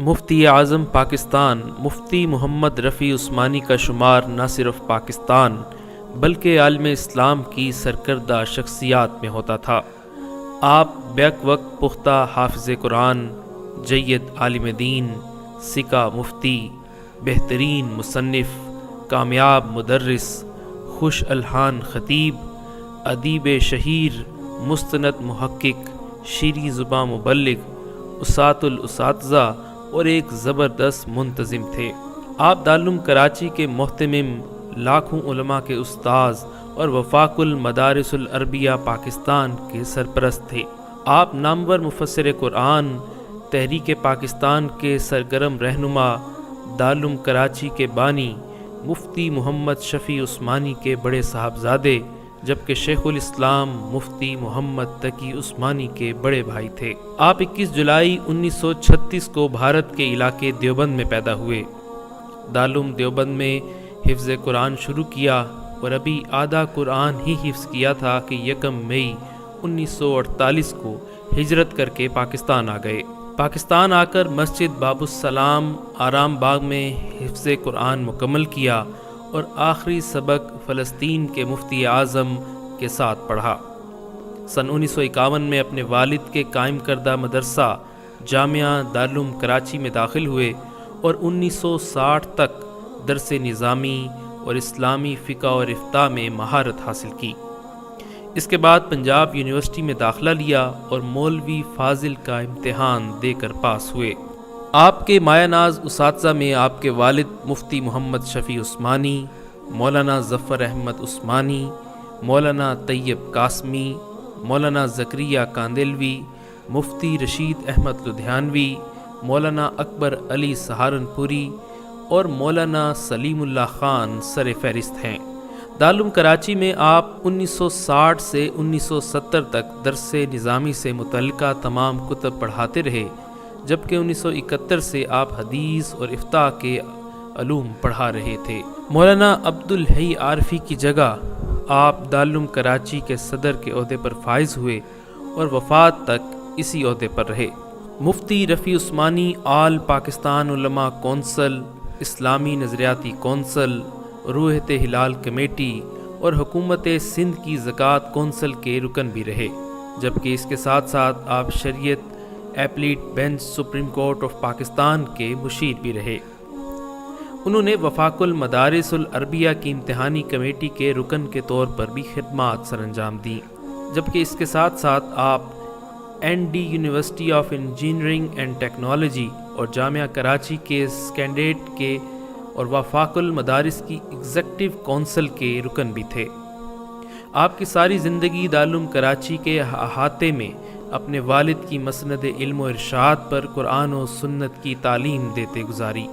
مفتی اعظم پاکستان مفتی محمد رفیع عثمانی کا شمار نہ صرف پاکستان بلکہ عالم اسلام کی سرکردہ شخصیات میں ہوتا تھا۔ آپ بیک وقت پختہ حافظ قرآن، جید عالم دین، سکہ مفتی، بہترین مصنف، کامیاب مدرس، خوش الحان خطیب، ادیب شہیر، مستند محقق، شیریں زباں مبلغ، اسات الاساتذہ اور ایک زبردست منتظم تھے۔ آپ دارالعلوم کراچی کے محتمم، لاکھوں علماء کے استاذ اور وفاق المدارس العربیہ پاکستان کے سرپرست تھے۔ آپ نامور مفسر قرآن، تحریک پاکستان کے سرگرم رہنما، دارالعلوم کراچی کے بانی، مفتی محمد شفیع عثمانی کے بڑے صاحبزادے، جبکہ شیخ الاسلام مفتی محمد تقی عثمانی کے بڑے بھائی تھے۔ آپ 21 جولائی 1936 کو بھارت کے علاقے دیوبند میں پیدا ہوئے۔ دارالعلوم دیوبند میں حفظ قرآن شروع کیا اور ابھی آدھا قرآن ہی حفظ کیا تھا کہ 1 مئی 1948 کو ہجرت کر کے پاکستان آ گئے۔ پاکستان آ کر مسجد باب السلام آرام باغ میں حفظ قرآن مکمل کیا اور آخری سبق فلسطین کے مفتی اعظم کے ساتھ پڑھا۔ سن 1951 میں اپنے والد کے قائم کردہ مدرسہ جامعہ دارالعلوم کراچی میں داخل ہوئے اور 1960 تک درس نظامی اور اسلامی فقہ اور افتاء میں مہارت حاصل کی۔ اس کے بعد پنجاب یونیورسٹی میں داخلہ لیا اور مولوی فاضل کا امتحان دے کر پاس ہوئے۔ آپ کے مایہ ناز اساتذہ میں آپ کے والد مفتی محمد شفیع عثمانی، مولانا ظفر احمد عثمانی، مولانا طیب قاسمی، مولانا زکریہ کاندلوی، مفتی رشید احمد لدھیانوی، مولانا اکبر علی سہارنپوری اور مولانا سلیم اللہ خان سر فہرست ہیں۔ دارالعلوم کراچی میں آپ 1960 سے 1970 تک درس نظامی سے متعلقہ تمام کتب پڑھاتے رہے، جبکہ 1971 سے آپ حدیث اور افتاء کے علوم پڑھا رہے تھے۔ مولانا عبدالحی عارفی کی جگہ آپ دارالعلوم کراچی کے صدر کے عہدے پر فائز ہوئے اور وفات تک اسی عہدے پر رہے۔ مفتی رفیع عثمانی آل پاکستان علماء کونسل، اسلامی نظریاتی کونسل، روحت ہلال کمیٹی اور حکومت سندھ کی زکوٰۃ کونسل کے رکن بھی رہے، جبکہ اس کے ساتھ ساتھ آپ شریعت applet bench supreme court of Pakistan کے مشیر بھی رہے۔ انہوں نے وفاق المدارس العربیہ کی امتحانی کمیٹی کے رکن کے طور پر بھی خدمات سر انجام دیں، جبکہ اس کے ساتھ ساتھ آپ N D University of Engineering and Technology اور جامعہ کراچی کے سکینڈیٹ کے اور وفاق المدارس کی ایگزیکٹو کونسل کے رکن بھی تھے۔ آپ کی ساری زندگی دارالعلوم کراچی کے احاطے میں اپنے والد کی مسند علم و ارشاد پر قرآن و سنت کی تعلیم دیتے گزاری۔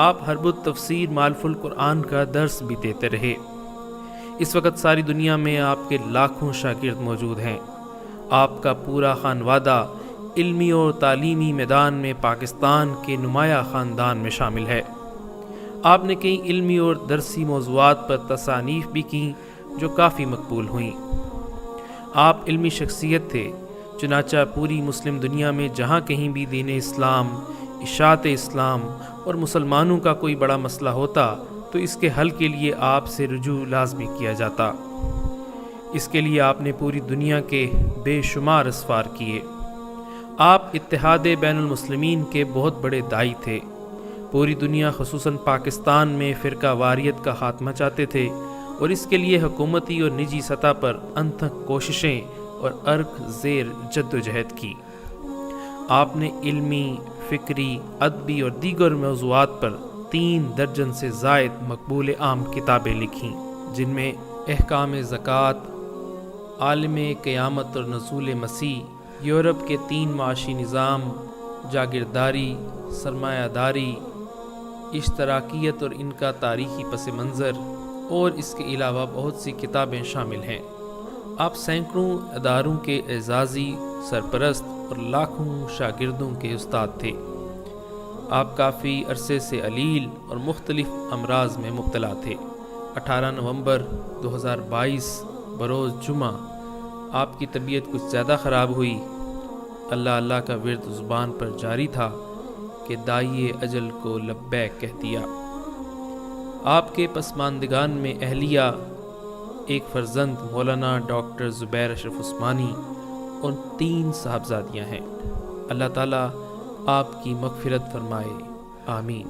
آپ حرب التفسیر مالف القرآن کا درس بھی دیتے رہے۔ اس وقت ساری دنیا میں آپ کے لاکھوں شاگرد موجود ہیں۔ آپ کا پورا خانوادہ علمی اور تعلیمی میدان میں پاکستان کے نمایاں خاندان میں شامل ہے۔ آپ نے کئی علمی اور درسی موضوعات پر تصانیف بھی کیں جو کافی مقبول ہوئیں۔ آپ علمی شخصیت تھے، چنانچہ پوری مسلم دنیا میں جہاں کہیں بھی دین اسلام، اشاعت اسلام اور مسلمانوں کا کوئی بڑا مسئلہ ہوتا تو اس کے حل کے لیے آپ سے رجوع لازمی کیا جاتا۔ اس کے لیے آپ نے پوری دنیا کے بے شمار اسفار کیے۔ آپ اتحاد بین المسلمین کے بہت بڑے داعی تھے۔ پوری دنیا خصوصاً پاکستان میں فرقہ واریت کا خاتمہ چاہتے تھے اور اس کے لیے حکومتی اور نجی سطح پر انتھک کوششیں اور عرق زیر جدوجہد کی۔ آپ نے علمی، فکری، ادبی اور دیگر موضوعات پر 3 درجن سے زائد مقبول عام کتابیں لکھیں، جن میں احکام زکوٰۃ، عالم قیامت اور نزول مسیح، یورپ کے 3 معاشی نظام، جاگیرداری، سرمایہ داری، اشتراکیت اور ان کا تاریخی پس منظر اور اس کے علاوہ بہت سی کتابیں شامل ہیں۔ آپ سینکڑوں اداروں کے اعزازی سرپرست اور لاکھوں شاگردوں کے استاد تھے۔ آپ کافی عرصے سے علیل اور مختلف امراض میں مبتلا تھے۔ 18 نومبر 2022 بروز جمعہ آپ کی طبیعت کچھ زیادہ خراب ہوئی۔ اللہ اللہ کا ورد زبان پر جاری تھا کہ داعی اجل کو لبیک کہہ دیا۔ آپ کے پسماندگان میں اہلیہ، ایک فرزند مولانا ڈاکٹر زبیر اشرف عثمانی اور 3 صاحبزادیاں ہیں۔ اللہ تعالیٰ آپ کی مغفرت فرمائے، آمین۔